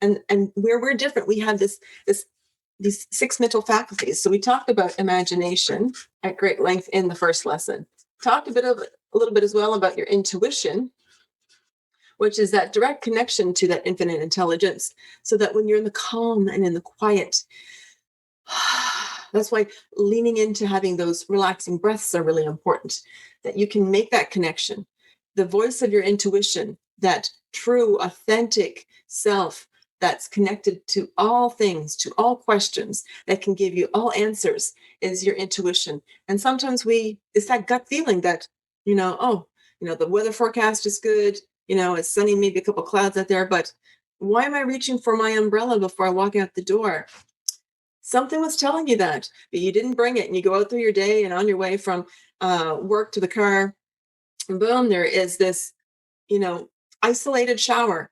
And where we're different, we have this these six mental faculties. So we talked about imagination at great length in the first lesson. Talked a little bit as well about your intuition, which is that direct connection to that infinite intelligence. So that when you're in the calm and in the quiet, that's why leaning into having those relaxing breaths are really important, that you can make that connection. The voice of your intuition, that true, authentic self that's connected to all things, to all questions, that can give you all answers is your intuition. And sometimes it's that gut feeling that, oh, the weather forecast is good, it's sunny, maybe a couple clouds out there, but why am I reaching for my umbrella before I walk out the door? Something was telling you that, but you didn't bring it. And you go out through your day, and on your way from work to the car, and boom, there is this, you know, isolated shower.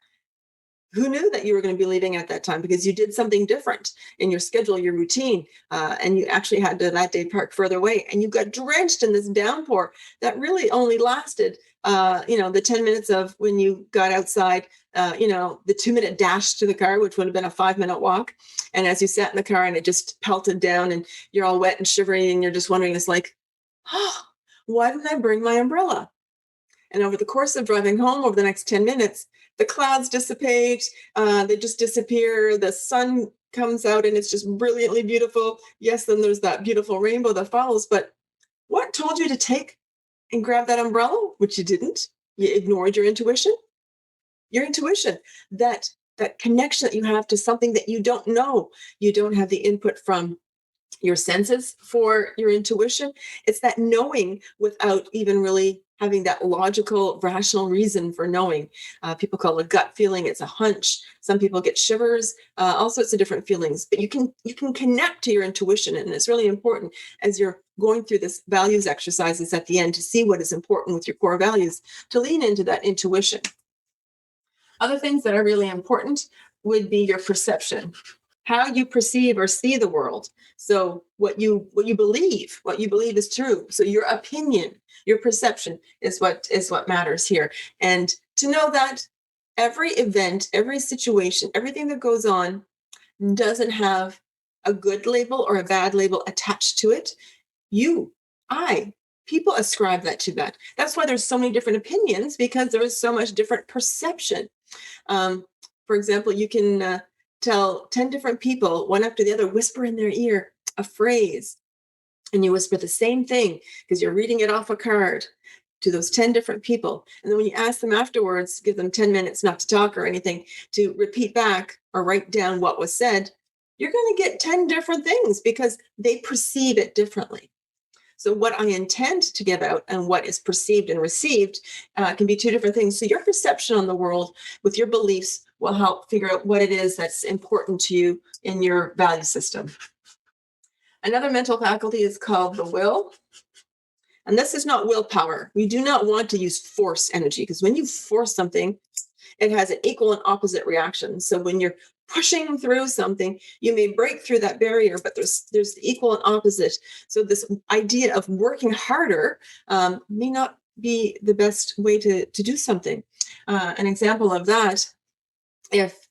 Who knew that you were going to be leaving at that time because you did something different in your schedule, your routine, and you actually had to that day park further away, and you got drenched in this downpour that really only lasted, the 10 minutes of when you got outside, the 2-minute dash to the car, which would have been a 5-minute walk. And as you sat in the car and it just pelted down and you're all wet and shivering and you're just wondering, it's like, oh, why didn't I bring my umbrella? And over the course of driving home over the next 10 minutes, the clouds dissipate, they just disappear. The sun comes out and it's just brilliantly beautiful. Yes, then there's that beautiful rainbow that follows. But what told you to take and grab that umbrella, which you didn't? You ignored your intuition. Your intuition, that connection that you have to something that you don't know, you don't have the input from your senses for your intuition. It's that knowing without even really having that logical, rational reason for knowing. People call it a gut feeling. It's a hunch. Some people get shivers, all sorts of different feelings. But you can connect to your intuition, and it's really important as you're going through this values exercises at the end to see what is important with your core values, to lean into that intuition. Other things that are really important would be your perception, how you perceive or see the world. So what you believe is true. So your opinion, your perception is what matters here. And to know that every event, every situation, everything that goes on doesn't have a good label or a bad label attached to it. You, I, people ascribe that to that. That's why there's so many different opinions, because there is so much different perception. Um, for example, you can tell 10 different people, one after the other, whisper in their ear a phrase, and you whisper the same thing because you're reading it off a card to those 10 different people. And then when you ask them afterwards, give them 10 minutes not to talk or anything, to repeat back or write down what was said, you're going to get 10 different things because they perceive it differently. So what I intend to give out and what is perceived and received can be two different things. So your perception on the world with your beliefs will help figure out what it is that's important to you in your value system. Another mental faculty is called the will. And this is not willpower. We do not want to use force energy, because when you force something, it has an equal and opposite reaction. So when you're pushing through something, you may break through that barrier, but there's the equal and opposite. So this idea of working harder may not be the best way to do something. An example of that, if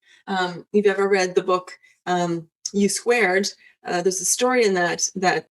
you've ever read the book You Squared, there's a story in that